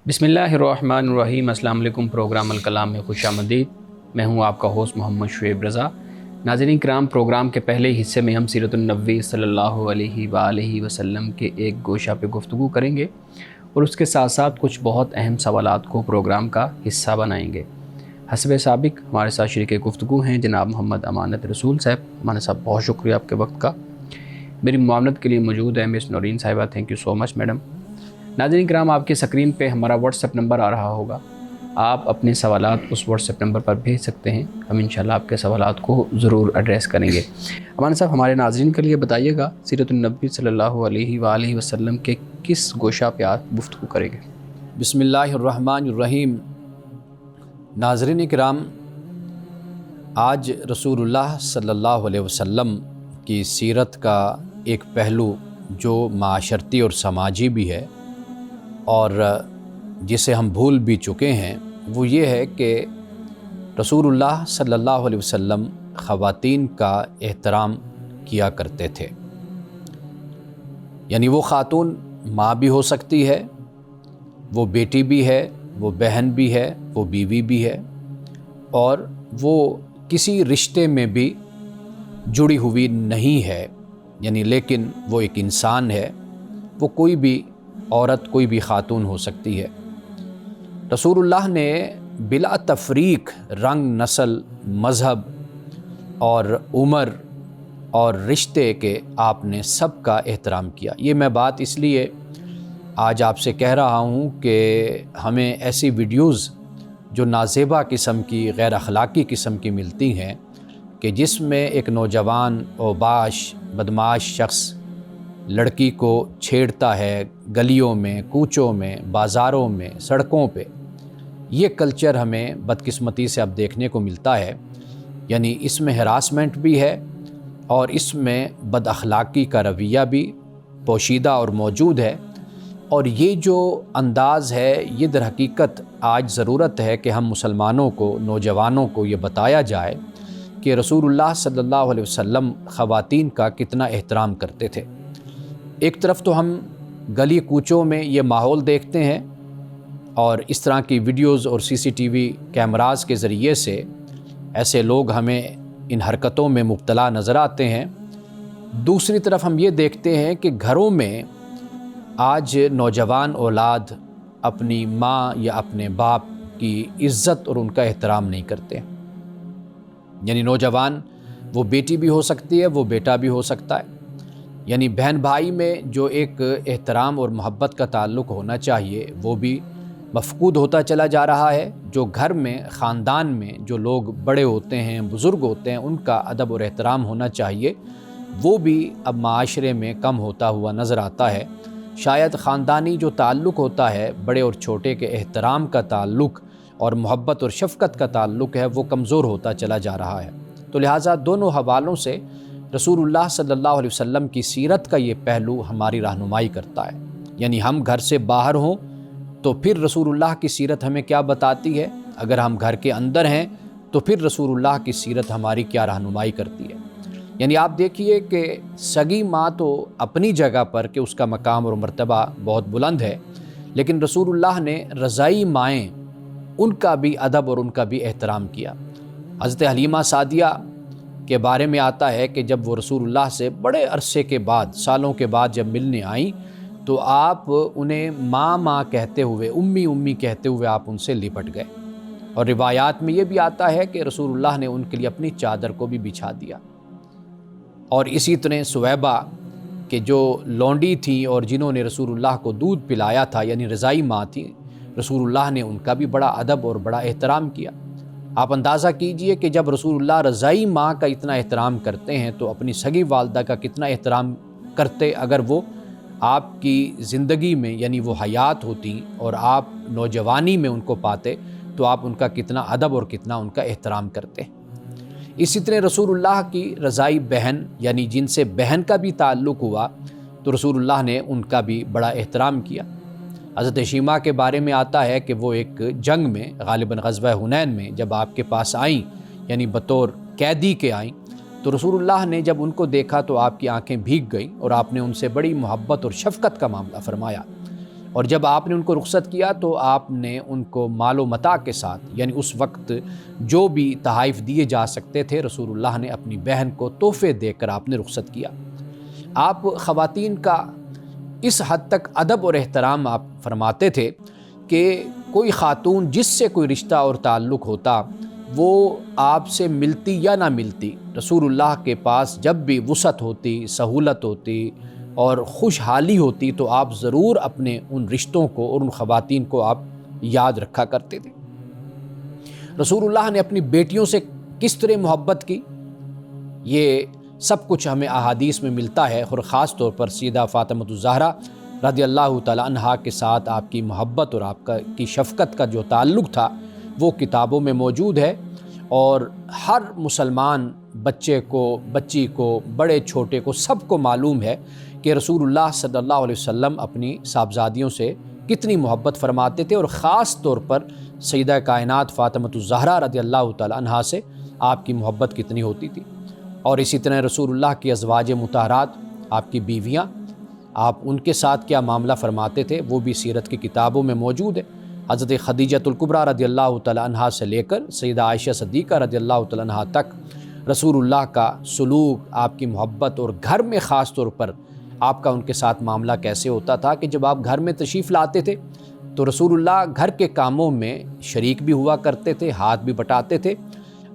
بسم اللہ الرحمن الرحیم۔ السلام علیکم۔ پروگرام الکلام میں خوش آمدید۔ میں ہوں آپ کا ہوسٹ محمد شعیب رضا۔ ناظرین کرام، پروگرام کے پہلے حصے میں ہم سیرت النبی صلی اللہ علیہ وآلہ وسلم کے ایک گوشہ پہ گفتگو کریں گے اور اس کے ساتھ ساتھ کچھ بہت اہم سوالات کو پروگرام کا حصہ بنائیں گے۔ حسب سابق ہمارے ساتھ شریک گفتگو ہیں جناب محمد امانت رسول صاحب۔ امانت صاحب، بہت شکریہ آپ کے وقت کا۔ میری معاونت کے لیے موجود ہے مس نورین صاحبہ۔ Thank you so much madam. ناظرین کرام، آپ کی اسکرین پہ ہمارا واٹس ایپ نمبر آ رہا ہوگا، آپ اپنے سوالات اس واٹس ایپ نمبر پر بھیج سکتے ہیں۔ ہم انشاءاللہ آپ کے سوالات کو ضرور ایڈریس کریں گے۔ امان صاحب، ہمارے ناظرین کے لیے بتائیے گا سیرت النبی صلی اللہ علیہ وآلہ وسلم کے کس گوشہ پہ آپ گفتگو کریں گے؟ بسم اللہ الرحمن الرحیم۔ ناظرین کرام، آج رسول اللہ صلی اللہ علیہ وسلم کی سیرت کا ایک پہلو جو معاشرتی اور سماجی بھی ہے اور جسے ہم بھول بھی چکے ہیں، وہ یہ ہے کہ رسول اللہ صلی اللہ علیہ وسلم خواتین کا احترام کیا کرتے تھے۔ یعنی وہ خاتون ماں بھی ہو سکتی ہے، وہ بیٹی بھی ہے، وہ بہن بھی ہے، وہ بیوی بھی ہے، اور وہ کسی رشتے میں بھی جڑی ہوئی نہیں ہے، یعنی لیکن وہ ایک انسان ہے، وہ کوئی بھی عورت، کوئی بھی خاتون ہو سکتی ہے۔ رسول اللہ نے بلا تفریق رنگ، نسل، مذہب اور عمر اور رشتے کے آپ نے سب کا احترام کیا۔ یہ میں بات اس لیے آج آپ سے کہہ رہا ہوں کہ ہمیں ایسی ویڈیوز جو نازیبا قسم کی، غیر اخلاقی قسم کی ملتی ہیں کہ جس میں ایک نوجوان اوباش بدمعاش شخص لڑکی کو چھیڑتا ہے گلیوں میں، کوچوں میں، بازاروں میں، سڑکوں پہ۔ یہ کلچر ہمیں بدقسمتی سے اب دیکھنے کو ملتا ہے۔ یعنی اس میں ہراسمنٹ بھی ہے اور اس میں بد اخلاقی کا رویہ بھی پوشیدہ اور موجود ہے، اور یہ جو انداز ہے، یہ در حقیقت آج ضرورت ہے کہ ہم مسلمانوں کو، نوجوانوں کو یہ بتایا جائے کہ رسول اللہ صلی اللہ علیہ وسلم خواتین کا کتنا احترام کرتے تھے۔ ایک طرف تو ہم گلی کوچوں میں یہ ماحول دیکھتے ہیں اور اس طرح کی ویڈیوز اور CCTV کیمراز کے ذریعے سے ایسے لوگ ہمیں ان حرکتوں میں مبتلا نظر آتے ہیں۔ دوسری طرف ہم یہ دیکھتے ہیں کہ گھروں میں آج نوجوان اولاد اپنی ماں یا اپنے باپ کی عزت اور ان کا احترام نہیں کرتے۔ یعنی نوجوان، وہ بیٹی بھی ہو سکتی ہے، وہ بیٹا بھی ہو سکتا ہے۔ یعنی بہن بھائی میں جو ایک احترام اور محبت کا تعلق ہونا چاہیے، وہ بھی مفقود ہوتا چلا جا رہا ہے۔ جو گھر میں، خاندان میں جو لوگ بڑے ہوتے ہیں، بزرگ ہوتے ہیں، ان کا ادب اور احترام ہونا چاہیے، وہ بھی اب معاشرے میں کم ہوتا ہوا نظر آتا ہے۔ شاید خاندانی جو تعلق ہوتا ہے، بڑے اور چھوٹے کے احترام کا تعلق اور محبت اور شفقت کا تعلق ہے، وہ کمزور ہوتا چلا جا رہا ہے۔ تو لہٰذا دونوں حوالوں سے رسول اللہ صلی اللہ علیہ وسلم کی سیرت کا یہ پہلو ہماری رہنمائی کرتا ہے۔ یعنی ہم گھر سے باہر ہوں تو پھر رسول اللہ کی سیرت ہمیں کیا بتاتی ہے، اگر ہم گھر کے اندر ہیں تو پھر رسول اللہ کی سیرت ہماری کیا رہنمائی کرتی ہے۔ یعنی آپ دیکھیے کہ سگی ماں تو اپنی جگہ پر کہ اس کا مقام اور مرتبہ بہت بلند ہے، لیکن رسول اللہ نے رضائی مائیں، ان کا بھی ادب اور ان کا بھی احترام کیا۔ حضرت حلیمہ سعدیہ کے بارے میں آتا ہے کہ جب وہ رسول اللہ سے بڑے عرصے کے بعد، سالوں کے بعد جب ملنے آئیں تو آپ انہیں ماں ماں کہتے ہوئے، امی امی کہتے ہوئے آپ ان سے لپٹ گئے، اور روایات میں یہ بھی آتا ہے کہ رسول اللہ نے ان کے لیے اپنی چادر کو بھی بچھا دیا۔ اور اسی طرح سویبہ کہ جو لونڈی تھیں اور جنہوں نے رسول اللہ کو دودھ پلایا تھا، یعنی رضائی ماں تھیں، رسول اللہ نے ان کا بھی بڑا ادب اور بڑا احترام کیا۔ آپ اندازہ کیجئے کہ جب رسول اللہ رضائی ماں کا اتنا احترام کرتے ہیں تو اپنی سگی والدہ کا کتنا احترام کرتے اگر وہ آپ کی زندگی میں، یعنی وہ حیات ہوتی اور آپ نوجوانی میں ان کو پاتے، تو آپ ان کا کتنا ادب اور کتنا ان کا احترام کرتے۔ اسی طرح رسول اللہ کی رضائی بہن، یعنی جن سے بہن کا بھی تعلق ہوا، تو رسول اللہ نے ان کا بھی بڑا احترام کیا۔ حضرت شیمہ کے بارے میں آتا ہے کہ وہ ایک جنگ میں، غالباً غزوہ حنین میں، جب آپ کے پاس آئیں، یعنی بطور قیدی کے آئیں، تو رسول اللہ نے جب ان کو دیکھا تو آپ کی آنکھیں بھیگ گئیں اور آپ نے ان سے بڑی محبت اور شفقت کا معاملہ فرمایا۔ اور جب آپ نے ان کو رخصت کیا تو آپ نے ان کو مال و متاع کے ساتھ، یعنی اس وقت جو بھی تحائف دیے جا سکتے تھے، رسول اللہ نے اپنی بہن کو تحفے دے کر آپ نے رخصت کیا۔ آپ خواتین کا اس حد تک ادب اور احترام آپ فرماتے تھے کہ کوئی خاتون جس سے کوئی رشتہ اور تعلق ہوتا وہ آپ سے ملتی یا نہ ملتی، رسول اللہ کے پاس جب بھی وسعت ہوتی، سہولت ہوتی اور خوشحالی ہوتی تو آپ ضرور اپنے ان رشتوں کو اور ان خواتین کو آپ یاد رکھا کرتے تھے۔ رسول اللہ نے اپنی بیٹیوں سے کس طرح محبت کی، یہ سب کچھ ہمیں احادیث میں ملتا ہے، اور خاص طور پر سیدہ فاطمہ الزہرا رضی اللہ تعالی عنہا کے ساتھ آپ کی محبت اور آپ کی شفقت کا جو تعلق تھا وہ کتابوں میں موجود ہے، اور ہر مسلمان بچے کو، بچی کو، بڑے چھوٹے کو، سب کو معلوم ہے کہ رسول اللہ صلی اللہ علیہ وسلم اپنی صاحبزادیوں سے کتنی محبت فرماتے تھے، اور خاص طور پر سیدہ کائنات فاطمہ الزہرا رضی اللہ تعالی عنہا سے آپ کی محبت کتنی ہوتی تھی۔ اور اسی طرح رسول اللہ کی ازواج مطہرات، آپ کی بیویاں، آپ ان کے ساتھ کیا معاملہ فرماتے تھے وہ بھی سیرت کی کتابوں میں موجود ہے۔ حضرت خدیجۃ الکبریٰ رضی اللہ تعالی عنہا سے لے کر سیدہ عائشہ صدیقہ رضی اللہ تعالی عنہا تک رسول اللہ کا سلوک، آپ کی محبت، اور گھر میں خاص طور پر آپ کا ان کے ساتھ معاملہ کیسے ہوتا تھا کہ جب آپ گھر میں تشریف لاتے تھے تو رسول اللہ گھر کے کاموں میں شریک بھی ہوا کرتے تھے، ہاتھ بھی بٹاتے تھے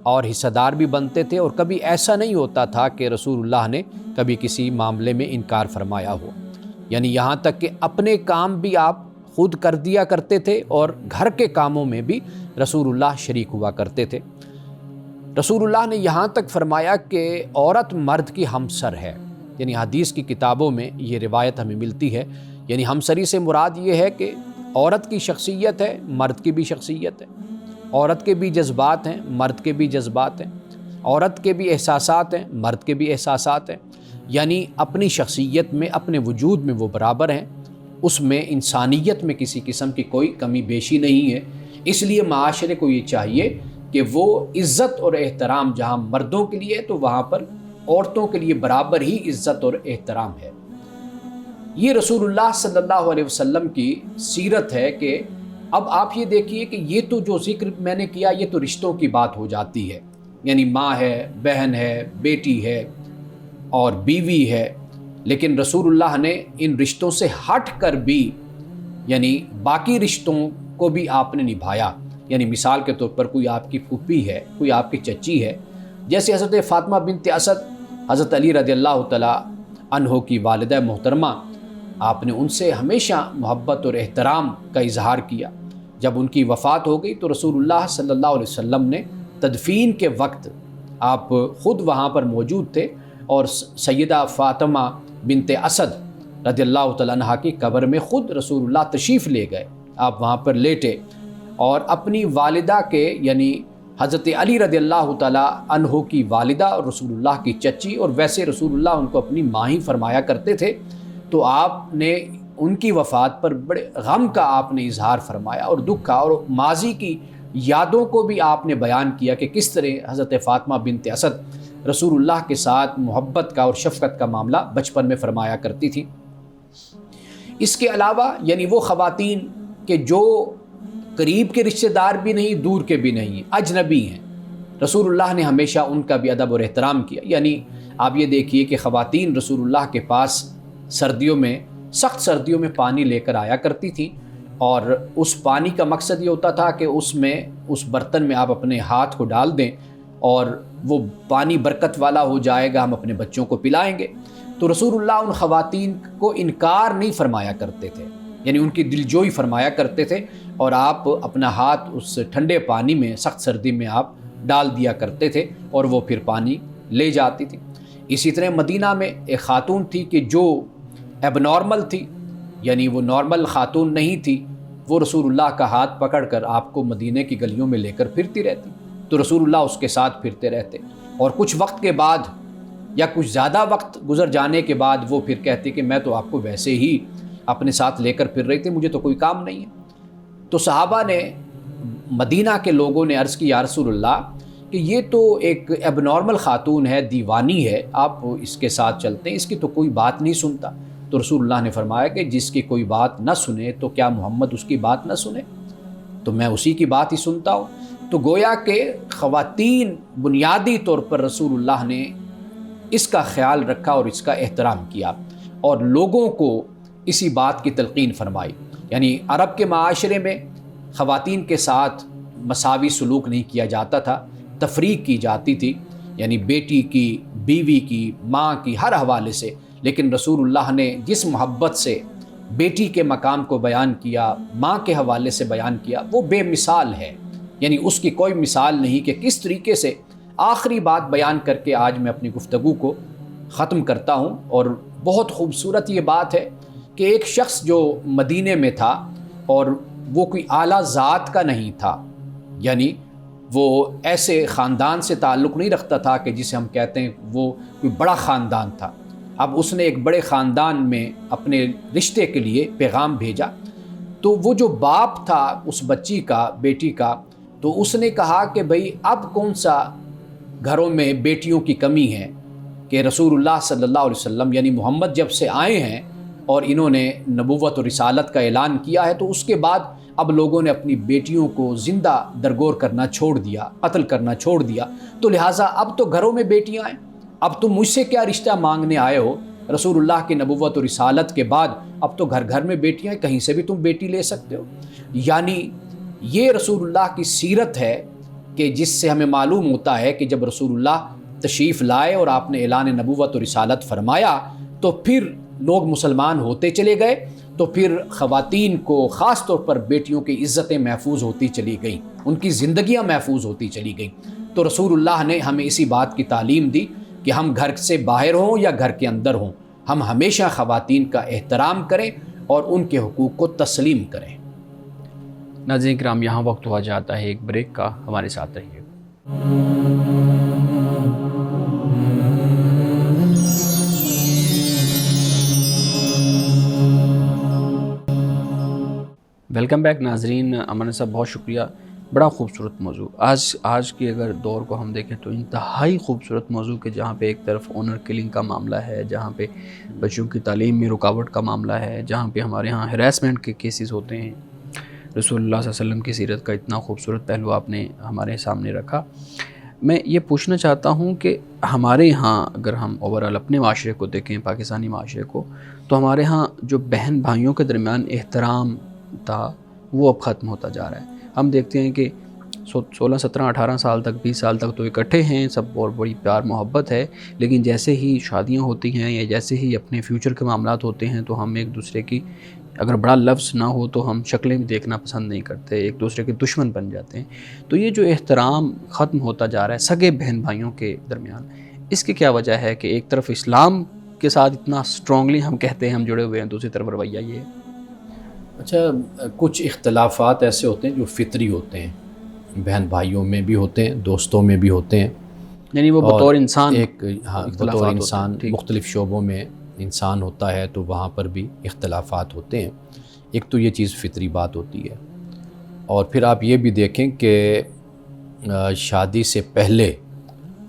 اور حصہ دار بھی بنتے تھے، اور کبھی ایسا نہیں ہوتا تھا کہ رسول اللہ نے کبھی کسی معاملے میں انکار فرمایا ہو، یعنی یہاں تک کہ اپنے کام بھی آپ خود کر دیا کرتے تھے اور گھر کے کاموں میں بھی رسول اللہ شریک ہوا کرتے تھے۔ رسول اللہ نے یہاں تک فرمایا کہ عورت مرد کی ہمسر ہے، یعنی حدیث کی کتابوں میں یہ روایت ہمیں ملتی ہے، یعنی ہمسری سے مراد یہ ہے کہ عورت کی شخصیت ہے، مرد کی بھی شخصیت ہے، عورت کے بھی جذبات ہیں، مرد کے بھی جذبات ہیں، عورت کے بھی احساسات ہیں، مرد کے بھی احساسات ہیں، یعنی اپنی شخصیت میں، اپنے وجود میں وہ برابر ہیں، اس میں انسانیت میں کسی قسم کی کوئی کمی بیشی نہیں ہے۔ اس لیے معاشرے کو یہ چاہیے کہ وہ عزت اور احترام جہاں مردوں کے لیے ہے تو وہاں پر عورتوں کے لیے برابر ہی عزت اور احترام ہے۔ یہ رسول اللہ صلی اللہ علیہ وسلم کی سیرت ہے کہ اب آپ یہ دیکھیے کہ یہ تو جو ذکر میں نے کیا یہ تو رشتوں کی بات ہو جاتی ہے، یعنی ماں ہے، بہن ہے، بیٹی ہے اور بیوی ہے، لیکن رسول اللہ نے ان رشتوں سے ہٹ کر بھی یعنی باقی رشتوں کو بھی آپ نے نبھایا۔ یعنی مثال کے طور پر کوئی آپ کی پھوپھی ہے، کوئی آپ کی چچی ہے، جیسے حضرت فاطمہ بنت اسد حضرت علی رضی اللہ تعالی عنہ کی والدہ محترمہ، آپ نے ان سے ہمیشہ محبت اور احترام کا اظہار کیا۔ جب ان کی وفات ہو گئی تو رسول اللہ صلی اللہ علیہ وسلم نے تدفین کے وقت آپ خود وہاں پر موجود تھے، اور سیدہ فاطمہ بنت اسد رضی اللہ تعالیٰ عنہ کی قبر میں خود رسول اللہ تشریف لے گئے، آپ وہاں پر لیٹے اور اپنی والدہ کے یعنی حضرت علی رضی اللہ تعالیٰ عنہ کی والدہ اور رسول اللہ کی چچی، اور ویسے رسول اللہ ان کو اپنی ماں ہی فرمایا کرتے تھے، تو آپ نے ان کی وفات پر بڑے غم کا آپ نے اظہار فرمایا اور دکھ کا، اور ماضی کی یادوں کو بھی آپ نے بیان کیا کہ کس طرح حضرت فاطمہ بنت اسد رسول اللہ کے ساتھ محبت کا اور شفقت کا معاملہ بچپن میں فرمایا کرتی تھی۔ اس کے علاوہ یعنی وہ خواتین کہ جو قریب کے رشتہ دار بھی نہیں، دور کے بھی نہیں، اجنبی ہیں، رسول اللہ نے ہمیشہ ان کا بھی ادب اور احترام کیا۔ یعنی آپ یہ دیکھیے کہ خواتین رسول اللہ کے پاس سردیوں میں، سخت سردیوں میں پانی لے کر آیا کرتی تھیں، اور اس پانی کا مقصد یہ ہوتا تھا کہ اس برتن میں آپ اپنے ہاتھ کو ڈال دیں اور وہ پانی برکت والا ہو جائے گا، ہم اپنے بچوں کو پلائیں گے۔ تو رسول اللہ ان خواتین کو انکار نہیں فرمایا کرتے تھے، یعنی ان کی دلجوئی فرمایا کرتے تھے، اور آپ اپنا ہاتھ اس ٹھنڈے پانی میں سخت سردی میں آپ ڈال دیا کرتے تھے اور وہ پھر پانی لے جاتی تھی۔ اسی طرح مدینہ میں ایک خاتون تھی کہ جو ایب نارمل تھی، یعنی وہ نارمل خاتون نہیں تھی، وہ رسول اللہ کا ہاتھ پکڑ کر آپ کو مدینہ کی گلیوں میں لے کر پھرتی رہتی، تو رسول اللہ اس کے ساتھ پھرتے رہتے، اور کچھ وقت کے بعد یا کچھ زیادہ وقت گزر جانے کے بعد وہ پھر کہتی کہ میں تو آپ کو ویسے ہی اپنے ساتھ لے کر پھر رہی تھی، مجھے تو کوئی کام نہیں ہے۔ تو صحابہ نے، مدینہ کے لوگوں نے عرض کی یا رسول اللہ کہ یہ تو ایک ایب نارمل خاتون ہے، دیوانی ہے، آپ اس کے ساتھ چلتے ہیں، اس کی تو کوئی بات نہیں سنتا۔ تو رسول اللہ نے فرمایا کہ جس کی کوئی بات نہ سنے تو کیا محمد اس کی بات نہ سنے؟ تو میں اسی کی بات ہی سنتا ہوں۔ تو گویا کہ خواتین بنیادی طور پر رسول اللہ نے اس کا خیال رکھا اور اس کا احترام کیا اور لوگوں کو اسی بات کی تلقین فرمائی۔ یعنی عرب کے معاشرے میں خواتین کے ساتھ مساوی سلوک نہیں کیا جاتا تھا، تفریق کی جاتی تھی، یعنی بیٹی کی، بیوی کی، ماں کی، ہر حوالے سے۔ لیکن رسول اللہ نے جس محبت سے بیٹی کے مقام کو بیان کیا، ماں کے حوالے سے بیان کیا، وہ بے مثال ہے، یعنی اس کی کوئی مثال نہیں کہ کس طریقے سے۔ آخری بات بیان کر کے آج میں اپنی گفتگو کو ختم کرتا ہوں، اور بہت خوبصورت یہ بات ہے کہ ایک شخص جو مدینے میں تھا اور وہ کوئی اعلیٰ ذات کا نہیں تھا، یعنی وہ ایسے خاندان سے تعلق نہیں رکھتا تھا کہ جسے ہم کہتے ہیں وہ کوئی بڑا خاندان تھا۔ اب اس نے ایک بڑے خاندان میں اپنے رشتے کے لیے پیغام بھیجا، تو وہ جو باپ تھا اس بچی کا، بیٹی کا، تو اس نے کہا کہ بھئی اب کون سا گھروں میں بیٹیوں کی کمی ہے کہ رسول اللہ صلی اللہ علیہ وسلم یعنی محمد جب سے آئے ہیں اور انہوں نے نبوت و رسالت کا اعلان کیا ہے، تو اس کے بعد اب لوگوں نے اپنی بیٹیوں کو زندہ درگور کرنا چھوڑ دیا، قتل کرنا چھوڑ دیا، تو لہٰذا اب تو گھروں میں بیٹیاں ہیں، اب تم مجھ سے کیا رشتہ مانگنے آئے ہو؟ رسول اللہ کی نبوت و رسالت کے بعد اب تو گھر گھر میں بیٹیاں ہیں، کہیں سے بھی تم بیٹی لے سکتے ہو۔ یعنی یہ رسول اللہ کی سیرت ہے کہ جس سے ہمیں معلوم ہوتا ہے کہ جب رسول اللہ تشریف لائے اور آپ نے اعلان نبوت و رسالت فرمایا تو پھر لوگ مسلمان ہوتے چلے گئے، تو پھر خواتین کو خاص طور پر بیٹیوں کی عزتیں محفوظ ہوتی چلی گئیں، ان کی زندگیاں محفوظ ہوتی چلی گئیں۔ تو رسول اللہ نے ہمیں اسی بات کی تعلیم دی کہ ہم گھر سے باہر ہوں یا گھر کے اندر ہوں، ہم ہمیشہ خواتین کا احترام کریں اور ان کے حقوق کو تسلیم کریں۔ ناظرین کرام، یہاں وقت ہوا جاتا ہے ایک بریک کا، ہمارے ساتھ رہیے۔ ویلکم بیک ناظرین۔ امن صاحب بہت شکریہ، بڑا خوبصورت موضوع۔ آج کے اگر دور کو ہم دیکھیں تو انتہائی خوبصورت موضوع کہ جہاں پہ ایک طرف آنر کلنگ کا معاملہ ہے، جہاں پہ بچوں کی تعلیم میں رکاوٹ کا معاملہ ہے، جہاں پہ ہمارے ہاں ہراسمنٹ کے کیسز ہوتے ہیں۔ رسول اللہ صلی اللہ علیہ وسلم کی سیرت کا اتنا خوبصورت پہلو آپ نے ہمارے سامنے رکھا۔ میں یہ پوچھنا چاہتا ہوں کہ ہمارے ہاں اگر ہم اوورآل اپنے معاشرے کو دیکھیں، پاکستانی معاشرے کو، تو ہمارے ہاں جو بہن بھائیوں کے درمیان احترام تھا وہ اب ختم ہوتا جا رہا ہے۔ ہم دیکھتے ہیں کہ 16 17 18 سال تک، 20 سال تک تو اکٹھے ہیں سب اور بڑی پیار محبت ہے، لیکن جیسے ہی شادیاں ہوتی ہیں یا جیسے ہی اپنے فیوچر کے معاملات ہوتے ہیں تو ہم ایک دوسرے کی، اگر بڑا لفظ نہ ہو تو ہم شکلیں بھی دیکھنا پسند نہیں کرتے، ایک دوسرے کے دشمن بن جاتے ہیں۔ تو یہ جو احترام ختم ہوتا جا رہا ہے سگے بہن بھائیوں کے درمیان، اس کی کیا وجہ ہے کہ ایک طرف اسلام کے ساتھ اتنا اسٹرانگلی ہم کہتے ہیں ہم جڑے ہوئے ہیں، دوسری طرف رویہ یہ ہے؟ اچھا، کچھ اختلافات ایسے ہوتے ہیں جو فطری ہوتے ہیں، بہن بھائیوں میں بھی ہوتے ہیں، دوستوں میں بھی ہوتے ہیں، یعنی وہ بطور انسان بطور انسان مختلف شعبوں میں انسان ہوتا ہے تو وہاں پر بھی اختلافات ہوتے ہیں۔ ایک تو یہ چیز فطری بات ہوتی ہے، اور پھر آپ یہ بھی دیکھیں کہ شادی سے پہلے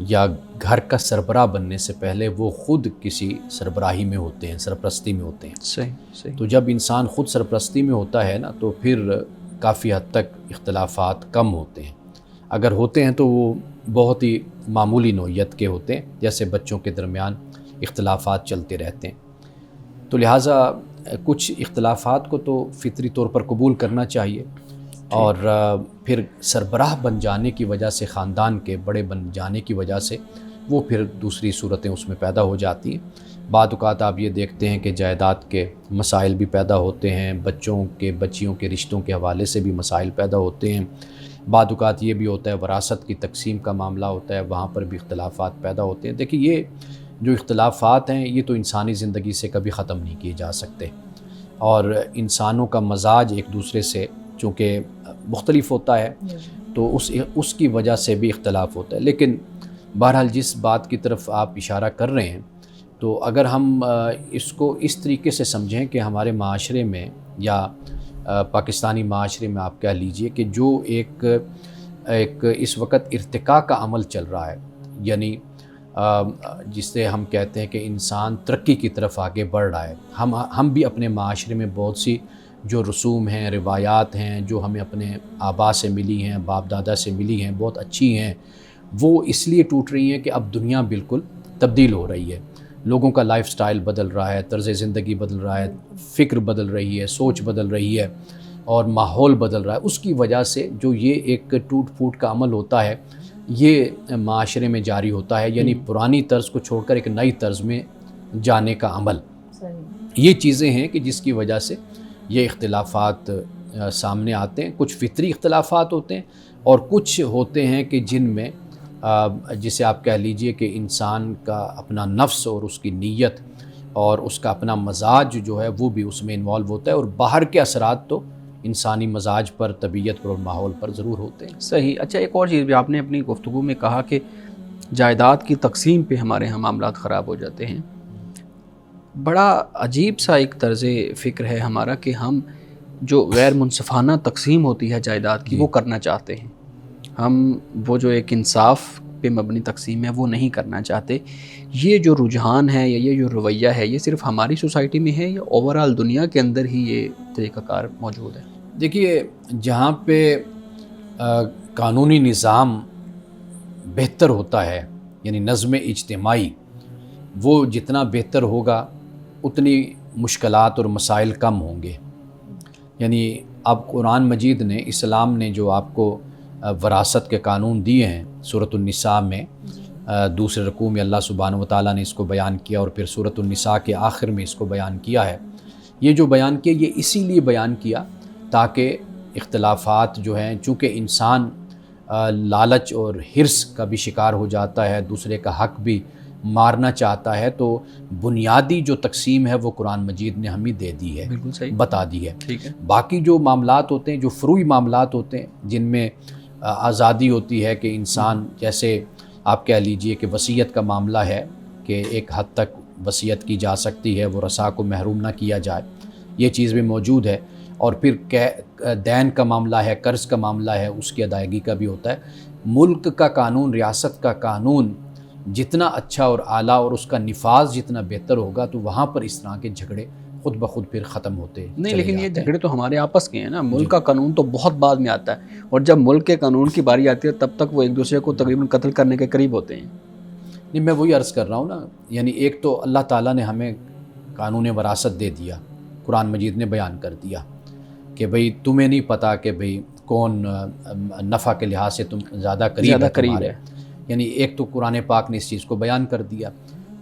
یا گھر کا سربراہ بننے سے پہلے وہ خود کسی سربراہی میں ہوتے ہیں، سرپرستی میں ہوتے ہیں۔ صحیح۔ تو جب انسان خود سرپرستی میں ہوتا ہے نا تو پھر کافی حد تک اختلافات کم ہوتے ہیں، اگر ہوتے ہیں تو وہ بہت ہی معمولی نوعیت کے ہوتے ہیں، جیسے بچوں کے درمیان اختلافات چلتے رہتے ہیں۔ تو لہٰذا کچھ اختلافات کو تو فطری طور پر قبول کرنا چاہیے، اور پھر سربراہ بن جانے کی وجہ سے، خاندان کے بڑے بن جانے کی وجہ سے وہ پھر دوسری صورتیں اس میں پیدا ہو جاتی ہیں۔ بعض اوقات آپ یہ دیکھتے ہیں کہ جائیداد کے مسائل بھی پیدا ہوتے ہیں، بچیوں کے رشتوں کے حوالے سے بھی مسائل پیدا ہوتے ہیں۔ بعض اوقات یہ بھی ہوتا ہے وراثت کی تقسیم کا معاملہ ہوتا ہے، وہاں پر بھی اختلافات پیدا ہوتے ہیں۔ دیکھیے، یہ جو اختلافات ہیں یہ تو انسانی زندگی سے کبھی ختم نہیں کیے جا سکتے، اور انسانوں کا مزاج ایک دوسرے سے چونکہ مختلف ہوتا ہے تو اس کی وجہ سے بھی اختلاف ہوتا ہے۔ لیکن بہرحال جس بات کی طرف آپ اشارہ کر رہے ہیں، تو اگر ہم اس کو اس طریقے سے سمجھیں کہ ہمارے معاشرے میں یا پاکستانی معاشرے میں آپ کہہ لیجئے کہ جو ایک اس وقت ارتقاء کا عمل چل رہا ہے، یعنی جس سے ہم کہتے ہیں کہ انسان ترقی کی طرف آگے بڑھ رہا ہے. ہم بھی اپنے معاشرے میں بہت سی جو رسوم ہیں، روایات ہیں، جو ہمیں اپنے آبا سے ملی ہیں، باپ دادا سے ملی ہیں، بہت اچھی ہیں، وہ اس لیے ٹوٹ رہی ہیں کہ اب دنیا بالکل تبدیل ہو رہی ہے. لوگوں کا لائف سٹائل بدل رہا ہے، طرز زندگی بدل رہا ہے، فکر بدل رہی ہے، سوچ بدل رہی ہے اور ماحول بدل رہا ہے. اس کی وجہ سے جو یہ ایک ٹوٹ پھوٹ کا عمل ہوتا ہے یہ معاشرے میں جاری ہوتا ہے، یعنی پرانی طرز کو چھوڑ کر ایک نئی طرز میں جانے کا عمل. یہ چیزیں ہیں کہ جس کی وجہ سے یہ اختلافات سامنے آتے ہیں. کچھ فطری اختلافات ہوتے ہیں اور کچھ ہوتے ہیں کہ جن میں جسے آپ کہہ لیجئے کہ انسان کا اپنا نفس اور اس کی نیت اور اس کا اپنا مزاج جو ہے وہ بھی اس میں انوالو ہوتا ہے، اور باہر کے اثرات تو انسانی مزاج پر، طبیعت پر اور ماحول پر ضرور ہوتے ہیں. صحیح. اچھا، ایک اور چیز بھی آپ نے اپنی گفتگو میں کہا کہ جائیداد کی تقسیم پہ ہمارے ہاں معاملات خراب ہو جاتے ہیں. بڑا عجیب سا ایک طرز فکر ہے ہمارا کہ ہم جو غیر منصفانہ تقسیم ہوتی ہے جائیداد کی وہ کرنا چاہتے ہیں. ہم وہ جو ایک انصاف پہ مبنی تقسیم ہے وہ نہیں کرنا چاہتے. یہ جو رجحان ہے یا یہ جو رویہ ہے یہ صرف ہماری سوسائٹی میں ہے یا اوورآل دنیا کے اندر ہی یہ طریقہ کار موجود ہے؟ دیکھیے، جہاں پہ قانونی نظام بہتر ہوتا ہے، یعنی نظم اجتماعی، وہ جتنا بہتر ہوگا اتنی مشکلات اور مسائل کم ہوں گے. یعنی اب قرآن مجید نے، اسلام نے جو آپ کو وراثت کے قانون دیے ہیں، سورۃ النساء میں دوسرے رکوع میں اللہ سبحانہ و تعالیٰ نے اس کو بیان کیا اور پھر سورۃ النساء کے آخر میں اس کو بیان کیا ہے. یہ جو بیان کیا یہ اسی لیے بیان کیا تاکہ اختلافات جو ہیں، چونکہ انسان لالچ اور حرص کا بھی شکار ہو جاتا ہے، دوسرے کا حق بھی مارنا چاہتا ہے، تو بنیادی جو تقسیم ہے وہ قرآن مجید نے ہمیں دے دی ہے، بالکل صحیح بتا دی ہے. ٹھیک ہے. باقی جو معاملات ہوتے ہیں، جو فروعی معاملات ہوتے ہیں جن میں آزادی ہوتی ہے کہ انسان، جیسے آپ کہہ لیجئے کہ وصیت کا معاملہ ہے کہ ایک حد تک وصیت کی جا سکتی ہے، ورثاء کو محروم نہ کیا جائے، یہ چیز بھی موجود ہے. اور پھر دین کا معاملہ ہے، قرض کا معاملہ ہے، اس کی ادائیگی کا بھی ہوتا ہے. ملک کا قانون، ریاست کا قانون جتنا اچھا اور اعلیٰ اور اس کا نفاذ جتنا بہتر ہوگا تو وہاں پر اس طرح کے جھگڑے خود بخود پھر ختم ہوتے نہیں. چلے لیکن یہ جاتے ہیں. جھگڑے تو ہمارے آپس کے ہیں نا. ملک کا قانون تو بہت بعد میں آتا ہے، اور جب ملک کے قانون کی باری آتی ہے تب تک وہ ایک دوسرے کو تقریباً قتل کرنے کے قریب ہوتے ہیں. نہیں، میں وہی عرض کر رہا ہوں نا، یعنی ایک تو اللہ تعالیٰ نے ہمیں قانون وراثت دے دیا، قرآن مجید نے بیان کر دیا کہ بھئی تمہیں نہیں پتہ کہ بھئی کون نفع کے لحاظ سے تم زیادہ قریب ہے. یعنی ایک تو قرآن پاک نے اس چیز کو بیان کر دیا،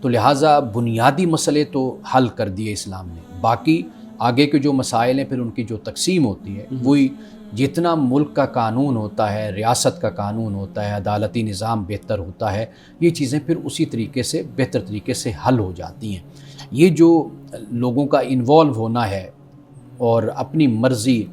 تو لہٰذا بنیادی مسئلے تو حل کر دیے اسلام نے. باقی آگے کے جو مسائل ہیں پھر ان کی جو تقسیم ہوتی ہے وہی جتنا ملک کا قانون ہوتا ہے، ریاست کا قانون ہوتا ہے، عدالتی نظام بہتر ہوتا ہے، یہ چیزیں پھر اسی طریقے سے بہتر طریقے سے حل ہو جاتی ہیں. یہ جو لوگوں کا انوالو ہونا ہے اور اپنی مرضی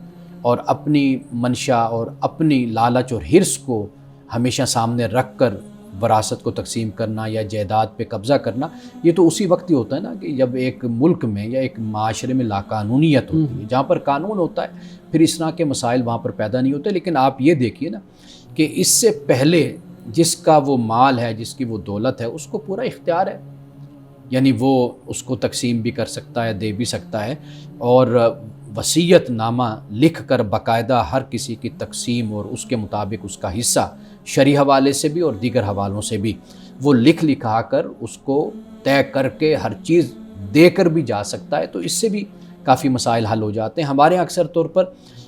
اور اپنی منشا اور اپنی لالچ اور حرص کو ہمیشہ سامنے رکھ کر وراثت کو تقسیم کرنا یا جائیداد پہ قبضہ کرنا، یہ تو اسی وقت ہی ہوتا ہے نا کہ جب ایک ملک میں یا ایک معاشرے میں لاقانونیت ہوتی ہے. جہاں پر قانون ہوتا ہے پھر اس طرح کے مسائل وہاں پر پیدا نہیں ہوتے. لیکن آپ یہ دیکھیے نا کہ اس سے پہلے جس کا وہ مال ہے، جس کی وہ دولت ہے، اس کو پورا اختیار ہے، یعنی وہ اس کو تقسیم بھی کر سکتا ہے، دے بھی سکتا ہے، اور وصیت نامہ لکھ کر باقاعدہ ہر کسی کی تقسیم اور اس کے مطابق اس کا حصہ شرعی حوالے سے بھی اور دیگر حوالوں سے بھی وہ لکھا کر اس کو طے کر کے ہر چیز دے کر بھی جا سکتا ہے. تو اس سے بھی کافی مسائل حل ہو جاتے ہیں. ہمارے یہاں اکثر طور پر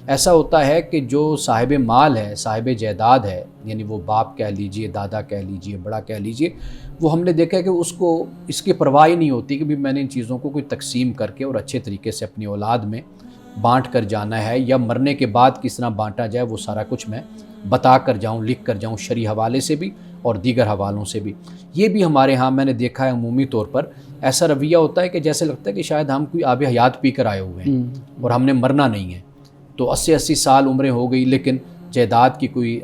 ایسا ہوتا ہے کہ جو صاحب مال ہے، صاحب جائیداد ہے، یعنی وہ باپ کہہ لیجئے، دادا کہہ لیجئے، بڑا کہہ لیجئے، وہ ہم نے دیکھا ہے کہ اس کو اس کی پرواہ ہی نہیں ہوتی کہ بھی میں نے ان چیزوں کو کوئی تقسیم کر کے اور اچھے طریقے سے اپنی اولاد میں بانٹ کر جانا ہے، یا مرنے کے بعد کس طرح بانٹا جائے وہ سارا کچھ میں بتا کر جاؤں، لکھ کر جاؤں، شرعی حوالے سے بھی اور دیگر حوالوں سے بھی. یہ بھی ہمارے ہاں میں نے دیکھا ہے عمومی طور پر ایسا رویہ ہوتا ہے کہ جیسے لگتا ہے کہ شاید ہم کوئی آب حیات پی کر آئے ہوئے ہیں اور ہم نے مرنا نہیں ہے. تو 80 سال عمریں ہو گئی لیکن جائیداد کی کوئی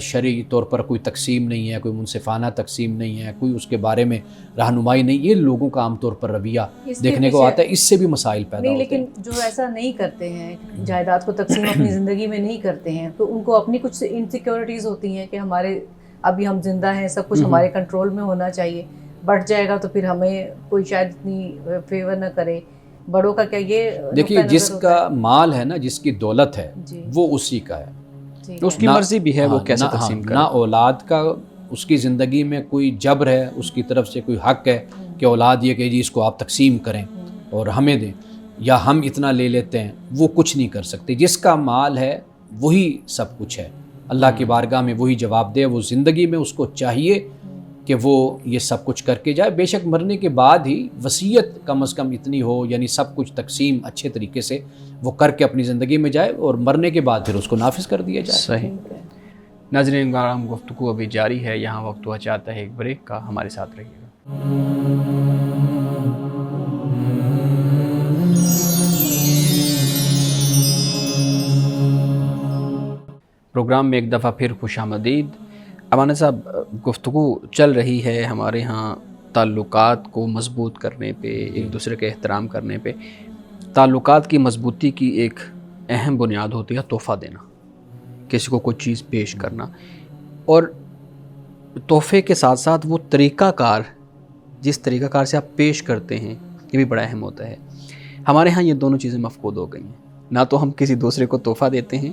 شرعی طور پر کوئی تقسیم نہیں ہے، کوئی منصفانہ تقسیم نہیں ہے، کوئی اس کے بارے میں رہنمائی نہیں. یہ لوگوں کا عام طور پر رویہ دیکھنے کو آتا ہے. اس سے بھی مسائل پیدا ہوتے ہیں. لیکن جو ایسا نہیں کرتے ہیں، جائیداد کو تقسیم اپنی زندگی میں نہیں کرتے ہیں، تو ان کو اپنی کچھ انسیکیورٹیز ہوتی ہیں کہ ہمارے ابھی ہم زندہ ہیں, سب کچھ ہمارے کنٹرول میں ہونا چاہیے. بڑھ جائے گا تو پھر ہمیں کوئی شاید اتنی فیور نہ کرے. بڑوں کا کیا یہ دیکھیے جس کا مال ہے نا, جس کی دولت ہے وہ اسی کا ہے, اس کی مرضی بھی ہے وہ کیسے تقسیم کرے. نہ اولاد کا اس کی زندگی میں کوئی جبر ہے, اس کی طرف سے کوئی حق ہے کہ اولاد یہ کہ جی اس کو آپ تقسیم کریں اور ہمیں دیں یا ہم اتنا لے لیتے ہیں, وہ کچھ نہیں کر سکتے. جس کا مال ہے وہی سب کچھ ہے, اللہ کی بارگاہ میں وہی جواب دے. وہ زندگی میں اس کو چاہیے کہ وہ یہ سب کچھ کر کے جائے. بے شک مرنے کے بعد ہی وصیت کم از کم اتنی ہو, یعنی سب کچھ تقسیم اچھے طریقے سے وہ کر کے اپنی زندگی میں جائے اور مرنے کے بعد پھر اس کو نافذ کر دیا جائے. صحیح. ناظرین کرام, گفتگو ابھی جاری ہے, یہاں وقت ہوا چاہتا ہے ایک بریک کا, ہمارے ساتھ رہیے گا. پروگرام میں ایک دفعہ پھر خوش آمدید. امانہ صاحب, گفتگو چل رہی ہے ہمارے ہاں تعلقات کو مضبوط کرنے پہ, ایک دوسرے کے احترام کرنے پہ. تعلقات کی مضبوطی کی ایک اہم بنیاد ہوتی ہے تحفہ دینا, کسی کو کوئی چیز پیش کرنا, اور تحفے کے ساتھ ساتھ وہ طریقہ کار, جس طریقہ کار سے آپ پیش کرتے ہیں, یہ بھی بڑا اہم ہوتا ہے. ہمارے ہاں یہ دونوں چیزیں مفقود ہو گئی ہیں. نہ تو ہم کسی دوسرے کو تحفہ دیتے ہیں,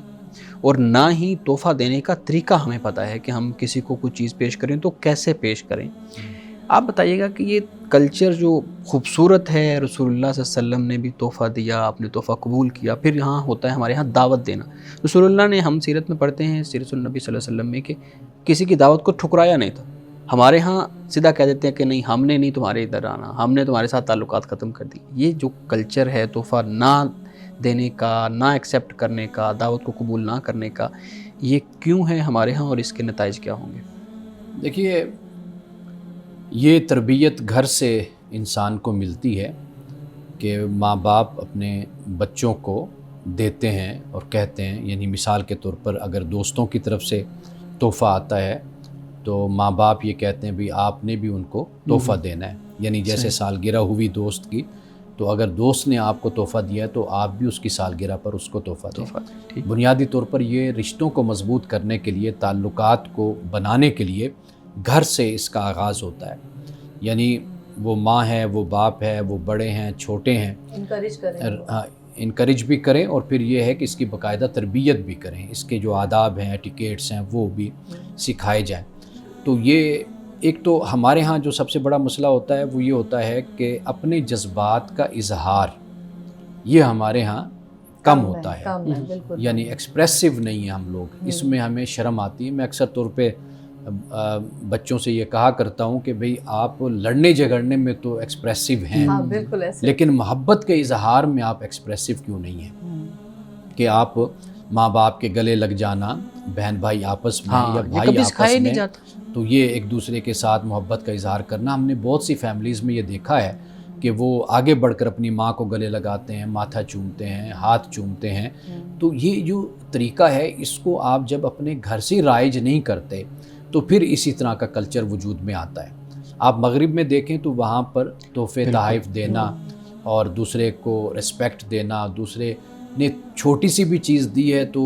اور نہ ہی تحفہ دینے کا طریقہ ہمیں پتہ ہے کہ ہم کسی کو کوئی چیز پیش کریں تو کیسے پیش کریں. آپ بتائیے گا کہ یہ کلچر جو خوبصورت ہے, رسول اللہ صلی اللہ علیہ وسلم نے بھی تحفہ دیا, آپ نے تحفہ قبول کیا. پھر یہاں ہوتا ہے ہمارے یہاں دعوت دینا. رسول اللہ نے, ہم سیرت میں پڑھتے ہیں سیرت النبی صلی اللہ علیہ وسلم میں, کہ کسی کی دعوت کو ٹھکرایا نہیں تھا. ہمارے ہاں سیدھا کہہ دیتے ہیں کہ نہیں, ہم نے نہیں تمہارے ادھر آنا, ہم نے تمہارے ساتھ تعلقات ختم کر دی. یہ جو کلچر ہے تحفہ نہ دینے کا, نہ ایکسیپٹ کرنے کا, دعوت کو قبول نہ کرنے کا, یہ کیوں ہے ہمارے ہاں اور اس کے نتائج کیا ہوں گے؟ دیکھیے, یہ تربیت گھر سے انسان کو ملتی ہے کہ ماں باپ اپنے بچوں کو دیتے ہیں اور کہتے ہیں, یعنی مثال کے طور پر اگر دوستوں کی طرف سے تحفہ آتا ہے تو ماں باپ یہ کہتے ہیں بھی آپ نے بھی ان کو تحفہ دینا ہے. یعنی جیسے سالگرہ ہوئی دوست کی, تو اگر دوست نے آپ کو تحفہ دیا ہے تو آپ بھی اس کی سالگرہ پر اس کو تحفہ دیں. بنیادی طور پر یہ رشتوں کو مضبوط کرنے کے لیے, تعلقات کو بنانے کے لیے گھر سے اس کا آغاز ہوتا ہے. یعنی وہ ماں ہے, وہ باپ ہے, وہ بڑے ہیں, چھوٹے ہیں, انکریج بھی کریں, اور پھر یہ ہے کہ اس کی باقاعدہ تربیت بھی کریں. اس کے جو آداب ہیں, ایٹیکیٹس ہیں, وہ بھی سکھائے جائیں. تو یہ ایک تو ہمارے ہاں جو سب سے بڑا مسئلہ ہوتا ہے وہ یہ ہوتا ہے کہ اپنے جذبات کا اظہار یہ ہمارے ہاں کم ہوتا ہے. یعنی ایکسپریسو نہیں ہیں ہم لوگ, اس میں ہمیں شرم آتی ہے. میں اکثر طور پہ بچوں سے یہ کہا کرتا ہوں کہ بھئی آپ لڑنے جھگڑنے میں تو ایکسپریسو ہیں, لیکن محبت کے اظہار میں آپ ایکسپریسو کیوں نہیں ہیں؟ کہ آپ ماں باپ کے گلے لگ جانا, بہن بھائی آپس میں یا بھائی آپس میں, تو یہ ایک دوسرے کے ساتھ محبت کا اظہار کرنا. ہم نے بہت سی فیملیز میں یہ دیکھا ہے کہ وہ آگے بڑھ کر اپنی ماں کو گلے لگاتے ہیں, ماتھا چومتے ہیں, ہاتھ چومتے ہیں. تو یہ جو طریقہ ہے اس کو آپ جب اپنے گھر سے رائج نہیں کرتے تو پھر اسی طرح کا کلچر وجود میں آتا ہے. آپ مغرب میں دیکھیں تو وہاں پر تحفے تحائف دینا اور دوسرے کو رسپیکٹ دینا, دوسرے نے چھوٹی سی بھی چیز دی ہے تو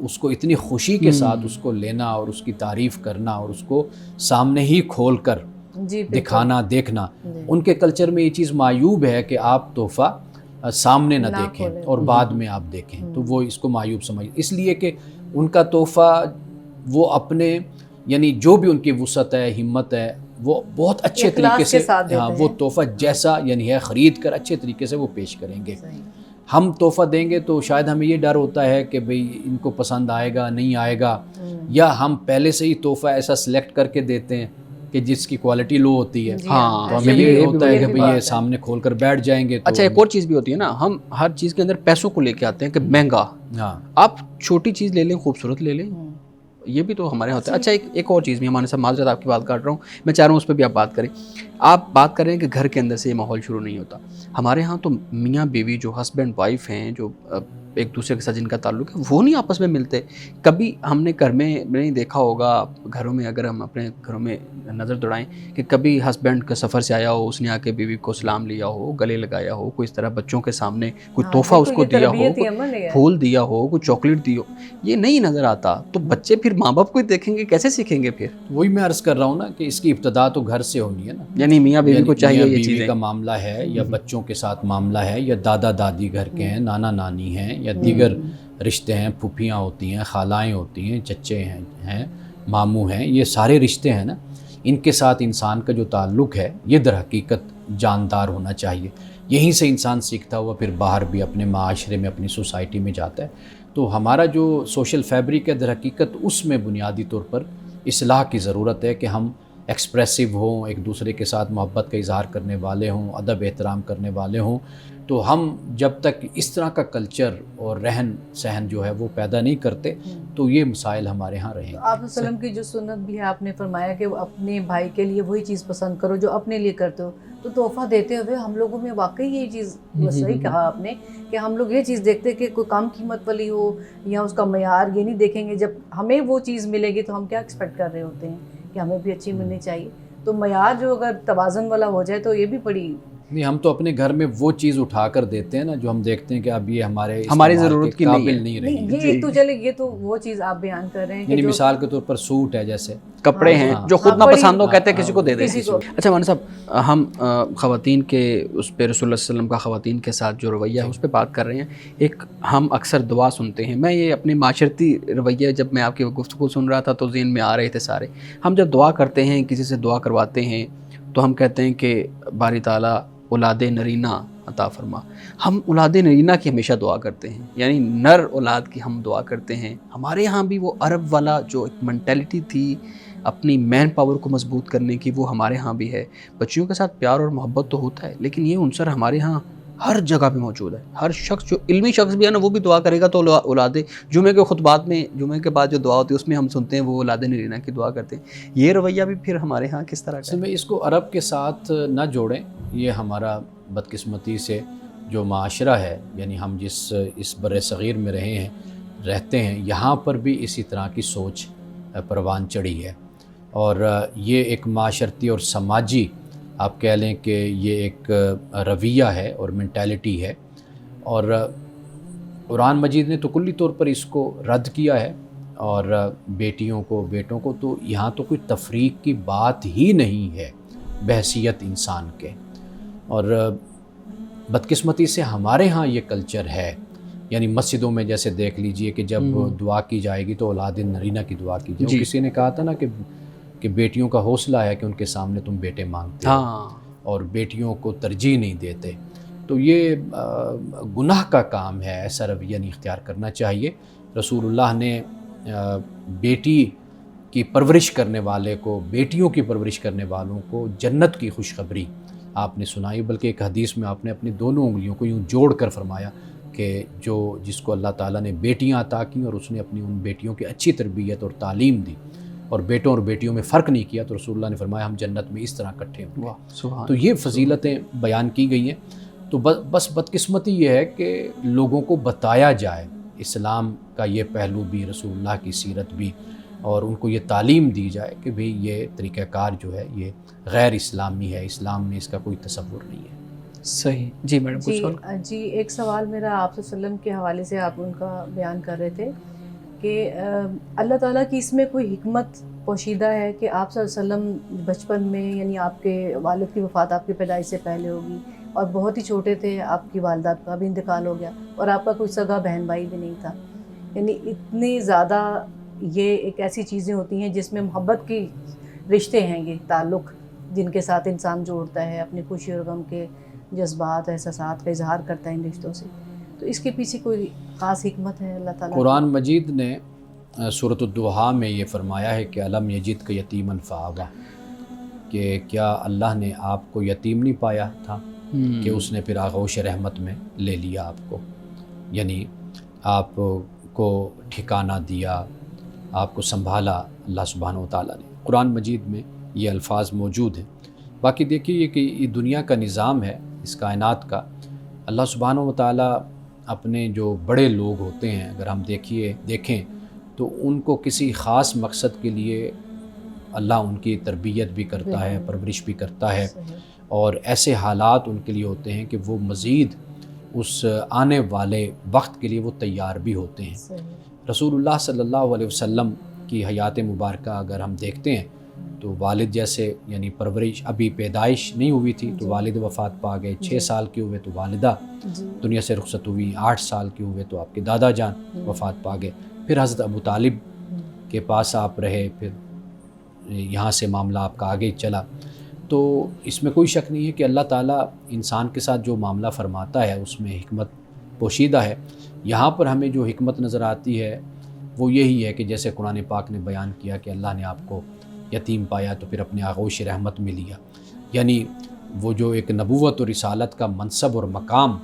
اس کو اتنی خوشی کے ساتھ اس کو لینا اور اس کی تعریف کرنا اور اس کو سامنے ہی کھول کر دکھانا, دیکھنا. ان کے کلچر میں یہ چیز معیوب ہے کہ آپ تحفہ سامنے نہ دیکھیں اور بعد میں آپ دیکھیں, تو وہ اس کو معیوب سمجھ, اس لیے کہ ان کا تحفہ وہ اپنے, یعنی جو بھی ان کی وسعت ہے, ہمت ہے, وہ بہت اچھے طریقے سے وہ تحفہ جیسا یعنی ہے خرید کر اچھے طریقے سے وہ پیش کریں گے. ہم تحفہ دیں گے تو شاید ہمیں یہ ڈر ہوتا ہے کہ بھئی ان کو پسند آئے گا نہیں آئے گا, یا ہم پہلے سے ہی تحفہ ایسا سلیکٹ کر کے دیتے ہیں کہ جس کی کوالٹی لو ہوتی ہے. ہاں, تو ہمیں یہ ہوتا ہے کہ بھئی یہ سامنے کھول کر بیٹھ جائیں گے. اچھا, ایک اور چیز بھی ہوتی ہے نا, ہم ہر چیز کے اندر پیسوں کو لے کے آتے ہیں کہ مہنگا. آپ چھوٹی چیز لے لیں, خوبصورت لے لیں, یہ بھی تو ہمارے یہاں ہوتا ہے. اچھا, ایک اور چیز بھی ہمارے ساتھ, معذرت آپ کی بات کاٹ رہا ہوں, میں چاہ رہا ہوں اس پہ بھی آپ بات کریں. آپ بات کر رہے ہیں کہ گھر کے اندر سے یہ ماحول شروع نہیں ہوتا. ہمارے ہاں تو میاں بیوی جو ہسبینڈ وائف ہیں, جو ایک دوسرے کے ساتھ جن کا تعلق ہے وہ نہیں آپس میں ملتے. کبھی ہم نے گھر میں نہیں دیکھا ہوگا، گھروں میں اگر ہم اپنے گھروں میں نظر دوڑائیں کہ کبھی ہسبینڈ کا سفر سے آیا ہو، اس نے آ کے بیوی کو سلام لیا ہو، گلے لگایا ہو، کوئی اس طرح بچوں کے سامنے کوئی تحفہ اس کو دیا ہو، کوئی پھول دیا ہو، کوئی چاکلیٹ دی ہو، یہ نہیں نظر آتا. تو بچے پھر ماں باپ کو دیکھیں گے کیسے سیکھیں گے پھر؟ وہی میں عرض کر رہا ہوں نا کہ اس کی ابتدا تو گھر سے ہونی ہے نا. یعنی میاں بیوی کو چاہیے یہ چیزیں کا معاملہ ہے یا بچوں کے ساتھ معاملہ ہے یا دادا دادی گھر کے ہیں، نانا نانی ہیں یا دیگر رشتے ہیں، پھوپھیاں ہوتی ہیں، خالائیں ہوتی ہیں، چچے ہیں، ماموں ہیں، یہ سارے رشتے ہیں نا، ان کے ساتھ انسان کا جو تعلق ہے یہ در حقیقت جاندار ہونا چاہیے. یہیں سے انسان سیکھتا ہوا پھر باہر بھی اپنے معاشرے میں اپنی سوسائٹی میں جاتا ہے. تو ہمارا جو سوشل فیبرک ہے در حقیقت اس میں بنیادی طور پر اصلاح کی ضرورت ہے کہ ہم ایکسپریسو ہوں، ایک دوسرے کے ساتھ محبت کا اظہار کرنے والے ہوں، ادب احترام کرنے والے ہوں. تو ہم جب تک اس طرح کا کلچر اور رہن سہن جو ہے وہ پیدا نہیں کرتے تو یہ مسائل ہمارے ہاں رہیں گے. آپ علیہ وسلم کی جو سنت بھی ہے، آپ نے فرمایا کہ اپنے بھائی کے لیے وہی چیز پسند کرو جو اپنے لیے کرتے ہو. تو تحفہ دیتے ہوئے ہم لوگوں میں واقعی یہ چیز صحیح کہا آپ نے کہ ہم لوگ یہ چیز دیکھتے کہ کوئی کم قیمت والی ہو یا اس کا معیار یہ نہیں دیکھیں گے. جب ہمیں وہ چیز ملے گی تو ہم کیا ایکسپیکٹ کر رہے ہوتے ہیں کہ ہمیں بھی اچھی ملنی چاہیے. تو معیار جو اگر توازن والا ہو جائے تو یہ بھی بڑی نہیں. ہم تو اپنے گھر میں وہ چیز اٹھا کر دیتے ہیں نا جو ہم دیکھتے ہیں کہ اب یہ ہماری ضرورت کی قابل نہیں رہی. یہ تو چلے، یہ تو وہ چیز آپ بیان کر رہے ہیں یعنی مثال کے طور پر سوٹ ہے، جیسے کپڑے ہیں جو خود نہ پسند ہو کہتے ہیں کسی کو دے دیں. اچھا مولانا صاحب، ہم خواتین کے اس پہ رسول اللہ صلی اللہ علیہ وسلم کا خواتین کے ساتھ جو رویہ ہے اس پہ بات کر رہے ہیں. ایک ہم اکثر دعا سنتے ہیں، میں یہ اپنے معاشرتی رویہ جب میں آپ کی گفتگو سن رہا تھا تو ذہن میں آ رہے تھے سارے. ہم جب دعا کرتے ہیں، کسی سے دعا کرواتے ہیں تو ہم کہتے ہیں کہ باری تعالیٰ اولاد نرینہ عطا فرما. ہم اولاد نرینہ کی ہمیشہ دعا کرتے ہیں، یعنی نر اولاد کی ہم دعا کرتے ہیں. ہمارے ہاں بھی وہ عرب والا جو ایک مینٹیلٹی تھی اپنی مین پاور کو مضبوط کرنے کی، وہ ہمارے ہاں بھی ہے. بچیوں کے ساتھ پیار اور محبت تو ہوتا ہے، لیکن یہ عنصر ہمارے ہاں ہر جگہ پہ موجود ہے. ہر شخص جو علمی شخص بھی ہے نا وہ بھی دعا کرے گا تو اولاد جمعے کے خطبات میں، جمعے کے بعد جو دعا ہوتی ہے اس میں ہم سنتے ہیں وہ اولاد نرینہ کی دعا کرتے ہیں. یہ رویہ بھی پھر ہمارے ہاں کس طرح کا ہے؟ میں اس کو عرب کے ساتھ نہ جوڑیں. یہ ہمارا بدقسمتی سے جو معاشرہ ہے، یعنی ہم جس اس بر صغیر میں رہتے ہیں، یہاں پر بھی اسی طرح کی سوچ پروان چڑھی ہے. اور یہ ایک معاشرتی اور سماجی آپ کہہ لیں کہ یہ ایک رویہ ہے اور مینٹیلٹی ہے. اور قرآن مجید نے تو کلی طور پر اس کو رد کیا ہے. اور بیٹیوں کو، بیٹوں کو تو یہاں تو کوئی تفریق کی بات ہی نہیں ہے بحیثیت انسان کے. اور بدقسمتی سے ہمارے ہاں یہ کلچر ہے. یعنی مسجدوں میں جیسے دیکھ لیجئے کہ جب دعا کی جائے گی تو اولاد نرینہ کی دعا کی جائے. کسی نے کہا تھا نا کہ بیٹیوں کا حوصلہ ہے کہ ان کے سامنے تم بیٹے مانگتے ہو اور بیٹیوں کو ترجیح نہیں دیتے. تو یہ گناہ کا کام ہے، ایسا رویہ نہیں اختیار کرنا چاہیے. رسول اللہ نے بیٹی کی پرورش کرنے والے کو، بیٹیوں کی پرورش کرنے والوں کو جنت کی خوشخبری آپ نے سنائی. بلکہ ایک حدیث میں آپ نے اپنی دونوں انگلیوں کو یوں جوڑ کر فرمایا کہ جس کو اللہ تعالیٰ نے بیٹیاں عطا کیں اور اس نے اپنی ان بیٹیوں کی اچھی تربیت اور تعلیم دی اور بیٹوں اور بیٹیوں میں فرق نہیں کیا، تو رسول اللہ نے فرمایا ہم جنت میں اس طرح اکٹھے ہوں گے. تو یہ فضیلتیں بیان کی گئی ہیں. تو بس بدقسمتی یہ ہے کہ لوگوں کو بتایا جائے اسلام کا یہ پہلو بھی، رسول اللہ کی سیرت بھی، اور ان کو یہ تعلیم دی جائے کہ بھئی یہ طریقہ کار جو ہے یہ غیر اسلامی ہے، اسلام میں اس کا کوئی تصور نہیں ہے. صحیح. جی میڈم. جی ایک سوال میرا آپ صلی اللہ علیہ وسلم کے حوالے سے، آپ ان کا بیان کر رہے تھے کہ اللہ تعالیٰ کی اس میں کوئی حکمت پوشیدہ ہے کہ آپ صلی اللہ علیہ وسلم بچپن میں، یعنی آپ کے والد کی وفات آپ کی پیدائش سے پہلے ہوگی اور بہت ہی چھوٹے تھے، آپ کی والدہ کا بھی انتقال ہو گیا اور آپ کا کوئی سگا بہن بھائی بھی نہیں تھا. یعنی اتنی زیادہ یہ ایک ایسی چیزیں ہوتی ہیں جس میں محبت کی رشتے ہیں، یہ تعلق جن کے ساتھ انسان جوڑتا ہے، اپنی خوشی اور غم کے جذبات، احساسات کا اظہار کرتا ہے ان رشتوں سے. تو اس کے پیچھے کوئی خاص حکمت ہے اللہ تعالیٰ؟ قرآن مجید نے سورۃ الضحیٰ میں یہ فرمایا ہے کہ الم یجدک یتیما فآویٰ، کہ کیا اللہ نے آپ کو یتیم نہیں پایا تھا کہ اس نے پھر آغوش رحمت میں لے لیا آپ کو. یعنی آپ کو ٹھکانہ دیا، آپ کو سنبھالا اللہ سبحانہ و تعالیٰ نے. قرآن مجید میں یہ الفاظ موجود ہیں. باقی دیکھیے کہ یہ دنیا کا نظام ہے، اس کائنات کا، اللہ سبحانہ و تعالیٰ اپنے جو بڑے لوگ ہوتے ہیں اگر ہم دیکھیں تو ان کو کسی خاص مقصد کے لیے اللہ ان کی تربیت بھی کرتا ہے، پرورش بھی کرتا ہے، اور ایسے حالات ان کے لیے ہوتے ہیں کہ وہ مزید اس آنے والے وقت کے لیے وہ تیار بھی ہوتے ہیں۔ رسول اللہ صلی اللہ علیہ وسلم کی حیات مبارکہ اگر ہم دیکھتے ہیں تو والد جیسے یعنی پرورش، ابھی پیدائش نہیں ہوئی تھی تو والد وفات پا گئے، 6 سال کے ہوئے تو والدہ دنیا سے رخصت ہوئی، 8 سال کے ہوئے تو آپ کے دادا جان وفات پا گئے، پھر حضرت ابو طالب کے پاس آپ رہے، پھر یہاں سے معاملہ آپ کا آگے چلا۔ تو اس میں کوئی شک نہیں ہے کہ اللہ تعالیٰ انسان کے ساتھ جو معاملہ فرماتا ہے اس میں حکمت پوشیدہ ہے۔ یہاں پر ہمیں جو حکمت نظر آتی ہے وہ یہی ہے کہ جیسے قرآن پاک نے بیان کیا کہ اللہ نے آپ کو یتیم پایا تو پھر اپنے آغوش رحمت میں لیا، یعنی وہ جو ایک نبوت اور رسالت کا منصب اور مقام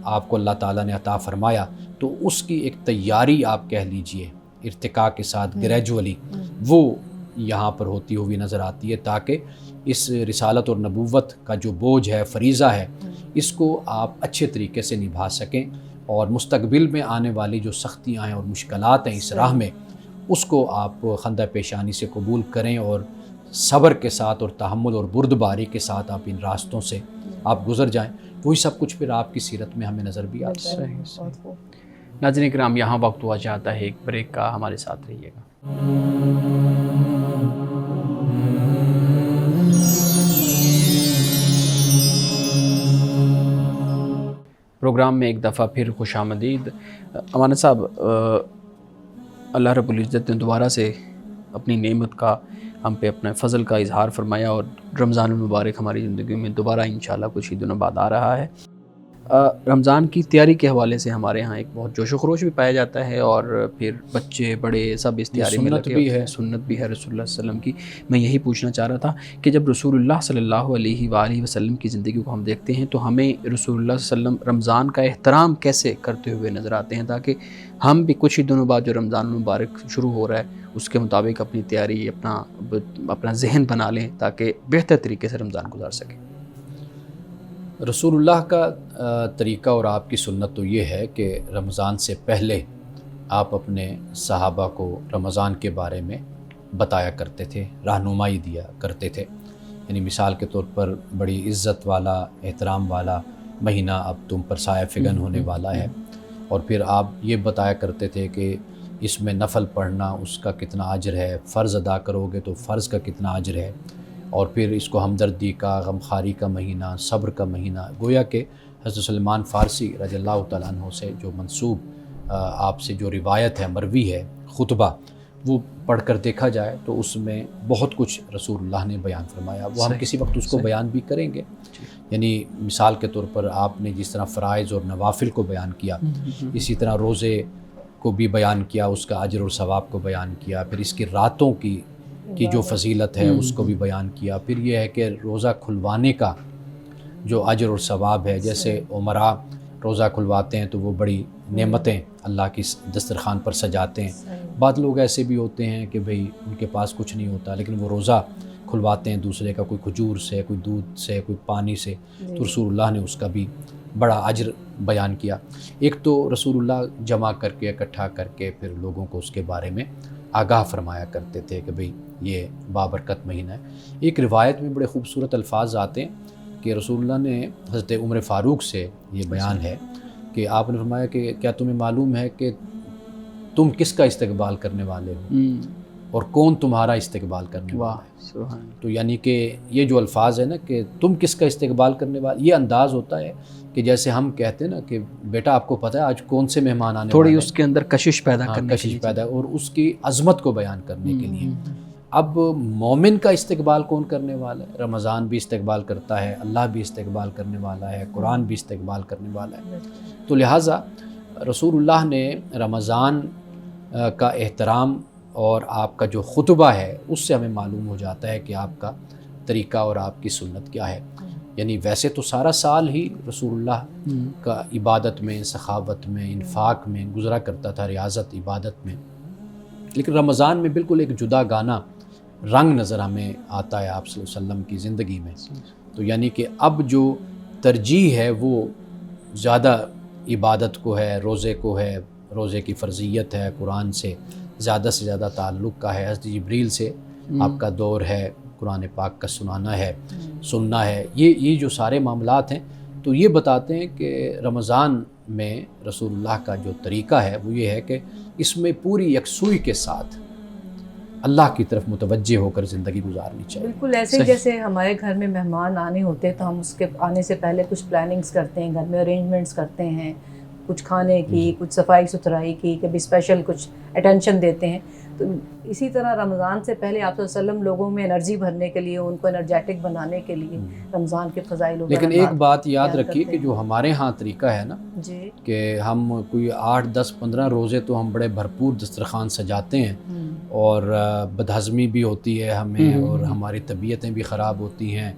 آپ کو اللہ تعالیٰ نے عطا فرمایا تو اس کی ایک تیاری آپ کہہ لیجئے ارتقاء کے ساتھ گریجولی وہ یہاں پر ہوتی ہوئی نظر آتی ہے، تاکہ اس رسالت اور نبوت کا جو بوجھ ہے، فریضہ ہے، اس کو آپ اچھے طریقے سے نبھا سکیں اور مستقبل میں آنے والی جو سختیاں ہیں اور مشکلات ہیں اس راہ میں، اس کو آپ خندہ پیشانی سے قبول کریں اور صبر کے ساتھ اور تحمل اور بردباری کے ساتھ آپ ان راستوں سے آپ گزر جائیں، وہی سب کچھ پھر آپ کی سیرت میں ہمیں نظر بھی آتا ہے۔ ناظرین کرام، یہاں وقت ہوا چاہتا ہے ایک بریک کا، ہمارے ساتھ رہیے گا۔ پروگرام میں ایک دفعہ پھر خوش آمدید۔ امانت صاحب، اللہ رب العزت نے دوبارہ سے اپنی نعمت کا ہم پہ اپنے فضل کا اظہار فرمایا اور رمضان المبارک ہماری زندگی میں دوبارہ انشاءاللہ کچھ ہی دنوں بعد آ رہا ہے۔ رمضان کی تیاری کے حوالے سے ہمارے ہاں ایک بہت جوش و خروش بھی پایا جاتا ہے اور پھر بچے بڑے سب اس تیاری میں لگے ہوتے ہیں، سنت بھی ہے رسول اللہ صلی اللہ علیہ وسلم کی۔ میں یہی پوچھنا چاہ رہا تھا کہ جب رسول اللہ صلی اللہ علیہ وآلہ وسلم کی زندگی کو ہم دیکھتے ہیں تو ہمیں رسول اللہ صلی اللہ علیہ وسلم رمضان کا احترام کیسے کرتے ہوئے نظر آتے ہیں، تاکہ ہم بھی کچھ ہی دنوں بعد جو رمضان المبارک شروع ہو رہا ہے اس کے مطابق اپنی تیاری اپنا ذہن بنا لیں تاکہ بہتر طریقے سے رمضان گزار سکیں۔ رسول اللہ کا طریقہ اور آپ کی سنت تو یہ ہے کہ رمضان سے پہلے آپ اپنے صحابہ کو رمضان کے بارے میں بتایا کرتے تھے، رہنمائی دیا کرتے تھے، یعنی مثال کے طور پر بڑی عزت والا، احترام والا مہینہ اب تم پر سایہ فگن ہونے والا ہے، اور پھر آپ یہ بتایا کرتے تھے کہ اس میں نفل پڑھنا اس کا کتنا اجر ہے، فرض ادا کرو گے تو فرض کا کتنا اجر ہے، اور پھر اس کو ہمدردی کا، غمخواری کا مہینہ، صبر کا مہینہ، گویا کہ حضرت سلمان فارسی رضی اللہ تعالیٰ عنہ سے جو منسوب آپ سے جو روایت ہے، مروی ہے، خطبہ، وہ پڑھ کر دیکھا جائے تو اس میں بہت کچھ رسول اللہ نے بیان فرمایا، وہ ہم کسی وقت اس کو بیان بھی کریں گے۔ یعنی مثال کے طور پر آپ نے جس طرح فرائض اور نوافل کو بیان کیا، اسی طرح روزے کو بھی بیان کیا، اس کا اجر اور ثواب کو بیان کیا، پھر اس کی راتوں کی جو فضیلت ہے اس کو بھی بیان کیا، پھر یہ ہے کہ روزہ کھلوانے کا جو اجر اور ثواب ہے، جیسے عمراء روزہ کھلواتے ہیں تو وہ بڑی نعمتیں اللہ کی دسترخوان پر سجاتے ہیں۔ بعض لوگ ایسے بھی ہوتے ہیں کہ بھئی ان کے پاس کچھ نہیں ہوتا لیکن وہ روزہ کھلواتے ہیں دوسرے کا، کوئی کھجور سے، کوئی دودھ سے، کوئی پانی سے، تو رسول اللہ نے اس کا بھی بڑا اجر بیان کیا۔ ایک تو رسول اللہ جمع کر کے، اکٹھا کر کے پھر لوگوں کو اس کے بارے میں آگاہ فرمایا کرتے تھے کہ بھئی یہ بابرکت مہینہ ہے۔ ایک روایت میں بڑے خوبصورت الفاظ آتے ہیں کہ رسول اللہ نے حضرت عمر فاروق سے یہ بیان ہے کہ آپ نے فرمایا کہ کیا تمہیں معلوم ہے کہ تم کس کا استقبال کرنے والے ہو اور کون تمہارا استقبال کرنے والا ہے؟ تو یعنی کہ یہ جو الفاظ ہے نا کہ تم کس کا استقبال کرنے والے، یہ انداز ہوتا ہے کہ جیسے ہم کہتے ہیں نا کہ بیٹا آپ کو پتہ ہے آج کون سے مہمان آنے تھوڑی والے اس کے اندر کشش پیدا کرنے کشش پیدا اور اس کی عظمت کو بیان کرنے کے لیے۔ اب مومن کا استقبال کون کرنے والا ہے؟ رمضان بھی استقبال کرتا ہے، اللہ بھی استقبال کرنے والا ہے، قرآن بھی استقبال کرنے والا ہے۔ تو لہٰذا رسول اللہ نے رمضان کا احترام اور آپ کا جو خطبہ ہے اس سے ہمیں معلوم ہو جاتا ہے کہ آپ کا طریقہ اور آپ کی سنت کیا ہے۔ یعنی ویسے تو سارا سال ہی رسول اللہ کا عبادت میں، سخاوت میں، انفاق میں گزرا کرتا تھا، ریاضت، عبادت میں، لیکن رمضان میں بالکل ایک جدا گانا رنگ نظر ہمیں آتا ہے آپ صلی اللہ علیہ وسلم کی زندگی میں۔ تو یعنی کہ اب جو ترجیح ہے وہ زیادہ عبادت کو ہے، روزے کو ہے، روزے کی فرضیت ہے، قرآن سے زیادہ تعلق کا ہے، حضرت جبریل سے آپ کا دور ہے، قرآن پاک کا سنانا ہے، سننا ہے، یہ جو سارے معاملات ہیں تو یہ بتاتے ہیں کہ رمضان میں رسول اللہ کا جو طریقہ ہے وہ یہ ہے کہ اس میں پوری یکسوئی کے ساتھ اللہ کی طرف متوجہ ہو کر زندگی گزارنی چاہیے۔ بالکل ایسے ہی جیسے ہمارے گھر میں مہمان آنے ہوتے تو ہم اس کے آنے سے پہلے کچھ پلاننگز کرتے ہیں، گھر میں ارینجمنٹس کرتے ہیں، کچھ کھانے کی، کچھ صفائی ستھرائی کی، کبھی اسپیشل کچھ اٹینشن دیتے ہیں۔ تو اسی طرح رمضان سے پہلے آپ صلی اللہ علیہ وسلم لوگوں میں انرجی بھرنے کے لیے، ان کو انرجیٹک بنانے کے لیے رمضان کے فضائل وغیرہ۔ لیکن ایک بات یاد رکھیے کہ جو ہمارے ہاں طریقہ ہے نا جی کہ ہم کوئی 8 10 15 روزے تو ہم بڑے بھرپور دسترخوان سجاتے ہیں اور بدہضمی بھی ہوتی ہے ہمیں اور ہماری طبیعتیں بھی خراب ہوتی ہیں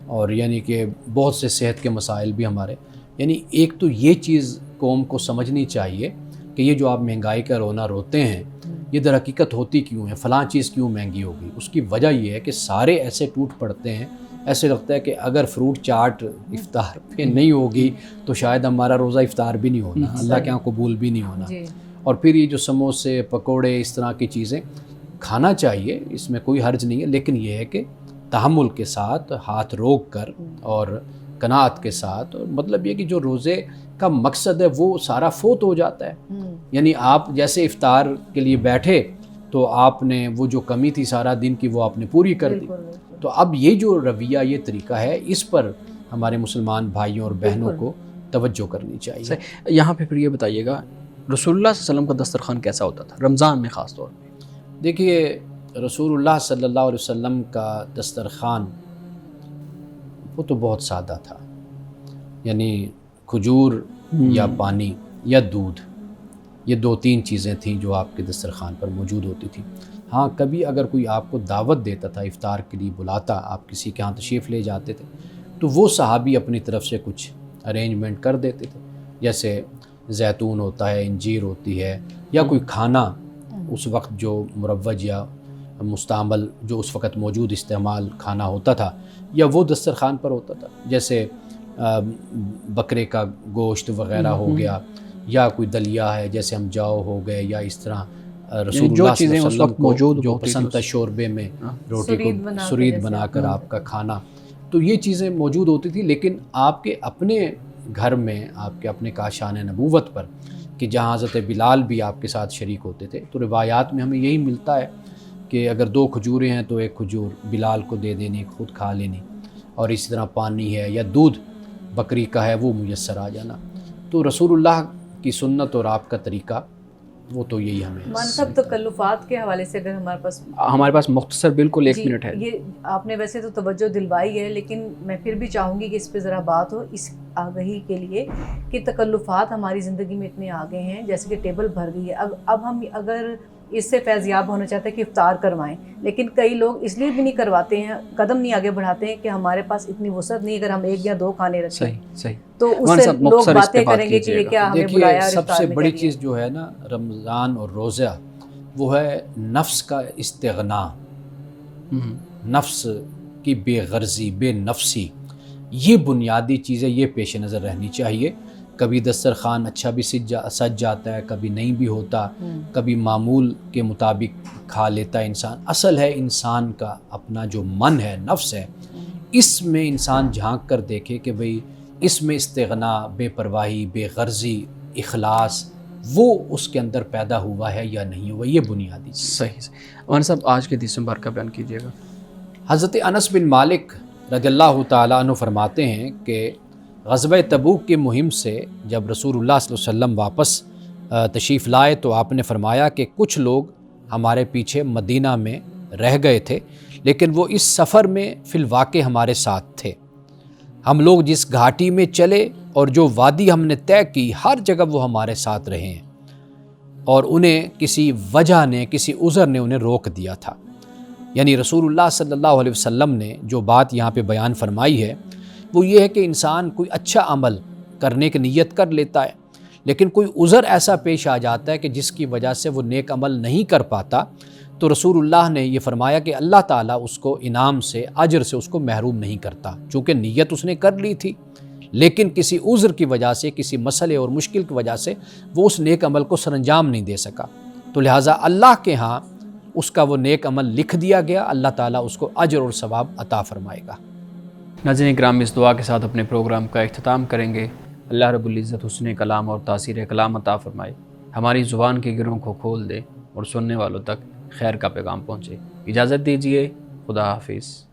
اور یعنی کہ بہت سے صحت کے مسائل بھی ہمارے، یعنی ایک تو یہ چیز قوم کو سمجھنی چاہیے کہ یہ جو آپ مہنگائی کا رونا روتے ہیں یہ در حقیقت ہوتی کیوں ہے، فلاں چیز کیوں مہنگی ہوگی۔ اس کی وجہ یہ ہے کہ سارے ایسے ٹوٹ پڑتے ہیں، ایسے لگتا ہے کہ اگر فروٹ چاٹ افطار پہ نہیں ہوگی تو شاید ہمارا روزہ افطار بھی نہیں ہونا، اللہ کے یہاں قبول بھی نہیں ہونا۔ اور پھر یہ جو سموسے پکوڑے اس طرح کی چیزیں کھانا چاہیے، اس میں کوئی حرج نہیں ہے، لیکن یہ ہے کہ تحمل کے ساتھ، ہاتھ روک کر اور قناعت کے ساتھ، اور مطلب یہ کہ جو روزے کا مقصد ہے وہ سارا فوت ہو جاتا ہے۔ یعنی آپ جیسے افطار کے لیے بیٹھے تو آپ نے وہ جو کمی تھی سارا دن کی وہ آپ نے پوری کر دی۔ تو اب یہ جو رویہ، یہ طریقہ ہے، اس پر ہمارے مسلمان بھائیوں اور بہنوں کو توجہ کرنی چاہیے۔ یہاں پہ پھر یہ بتائیے گا رسول اللہ صلی اللہ علیہ وسلم کا دسترخوان کیسا ہوتا تھا رمضان میں خاص طور پہ؟ دیکھیے رسول اللہ صلی اللہ علیہ وسلم کا دسترخوان وہ تو بہت سادہ تھا، یعنی کھجور یا پانی یا دودھ، یہ 2-3 چیزیں تھیں جو آپ کے دسترخوان پر موجود ہوتی تھیں۔ ہاں کبھی اگر کوئی آپ کو دعوت دیتا تھا، افطار کے لیے بلاتا، آپ کسی کے ہاں تشریف لے جاتے تھے تو وہ صحابی اپنی طرف سے کچھ ارینجمنٹ کر دیتے تھے، جیسے زیتون ہوتا ہے، انجیر ہوتی ہے، یا کوئی کھانا اس وقت جو مروج یا مستعمل جو اس وقت موجود استعمال کھانا ہوتا تھا یا وہ دسترخوان پر ہوتا تھا، جیسے بکرے کا گوشت وغیرہ ہو گیا، یا کوئی دلیا ہے جیسے ہم جاؤ ہو گئے، یا اس طرح رسول اللہ صلی اللہ علیہ وسلم کو جو پسند تھا شوربے میں روٹی کو سرید بنا کر آپ کا کھانا، تو یہ چیزیں موجود ہوتی تھی۔ لیکن آپ کے اپنے گھر میں، آپ کے اپنے کاشان نبوت پر کہ جہاں حضرت بلال بھی آپ کے ساتھ شریک ہوتے تھے، تو روایات میں ہمیں یہی ملتا ہے کہ اگر 2 کھجوریں ہیں تو 1 کھجور بلال کو دے دینی، خود کھا لینی، اور اسی طرح پانی ہے یا دودھ بکری کا ہے وہ میسر آ جانا۔ تو رسول اللہ کی سنت اور آپ کا طریقہ وہ تو یہی ہمیں منصب تکلفات کے حوالے سے اگر ہمارے پاس مختصر بالکل 1 منٹ ہے۔ یہ آپ نے ویسے تو توجہ دلوائی ہے، لیکن میں پھر بھی چاہوں گی کہ اس پہ ذرا بات ہو، اس آگہی کے لیے کہ تکلفات ہماری زندگی میں اتنے آگے ہیں، جیسے کہ ٹیبل بھر گئی ہے۔ اب ہم اگر اس سے فیضیاب ہونا چاہتے ہیں کہ افطار کروائیں، لیکن کئی لوگ اس لیے بھی نہیں کرواتے ہیں، قدم نہیں آگے بڑھاتے ہیں کہ ہمارے پاس اتنی وسعت نہیں، اگر ہم 1 یا 2 کھانے رکھیں صحیح تو اس سے لوگ باتیں کریں گے کہ یہ کیا ہمیں بلایا۔ دیکھیے سب سے بڑی چیز جو ہے نا رمضان اور روزہ، وہ ہے نفس کا استغنا، نفس کی بے غرضی، بے نفسی، یہ بنیادی چیزیں یہ پیش نظر رہنی چاہیے۔ کبھی دسترخوان اچھا بھی سج جاتا ہے، کبھی نہیں بھی ہوتا، کبھی معمول کے مطابق کھا لیتا ہے انسان۔ اصل ہے انسان کا اپنا جو من ہے، نفس ہے، اس میں انسان جھانک کر دیکھے کہ بھئی اس میں استغنا، بے پرواہی، بے غرضی، اخلاص وہ اس کے اندر پیدا ہوا ہے یا نہیں ہوا، یہ بنیادی چیز۔ صحیح۔ مولانا صاحب آج کے حدیث مبارکہ بیان کیجیے گا۔ حضرت انس بن مالک رضی اللہ تعالیٰ عنہ فرماتے ہیں کہ غزوہ تبوک کی مہم سے جب رسول اللہ صلی اللہ علیہ وسلم واپس تشریف لائے تو آپ نے فرمایا کہ کچھ لوگ ہمارے پیچھے مدینہ میں رہ گئے تھے، لیکن وہ اس سفر میں فی الواقع ہمارے ساتھ تھے۔ ہم لوگ جس گھاٹی میں چلے اور جو وادی ہم نے طے کی، ہر جگہ وہ ہمارے ساتھ رہے ہیں، اور انہیں کسی وجہ نے، کسی عذر نے انہیں روک دیا تھا۔ یعنی رسول اللہ صلی اللہ علیہ وسلم نے جو بات یہاں پہ بیان فرمائی ہے وہ یہ ہے کہ انسان کوئی اچھا عمل کرنے کی نیت کر لیتا ہے، لیکن کوئی عذر ایسا پیش آ جاتا ہے کہ جس کی وجہ سے وہ نیک عمل نہیں کر پاتا، تو رسول اللہ نے یہ فرمایا کہ اللہ تعالیٰ اس کو انعام سے، اجر سے اس کو محروم نہیں کرتا، چونکہ نیت اس نے کر لی تھی۔ لیکن کسی عذر کی وجہ سے، کسی مسئلے اور مشکل کی وجہ سے وہ اس نیک عمل کو سر انجام نہیں دے سکا، تو لہٰذا اللہ کے ہاں اس کا وہ نیک عمل لکھ دیا گیا، اللہ تعالیٰ اس کو اجر اور ثواب عطا فرمائے گا۔ ناظرین کرام، اس دعا کے ساتھ اپنے پروگرام کا اختتام کریں گے۔ اللہ رب العزت حسن کلام اور تاثیر کلام عطا فرمائے، ہماری زبان کے گروں کو کھول دے اور سننے والوں تک خیر کا پیغام پہنچے۔ اجازت دیجیے، خدا حافظ۔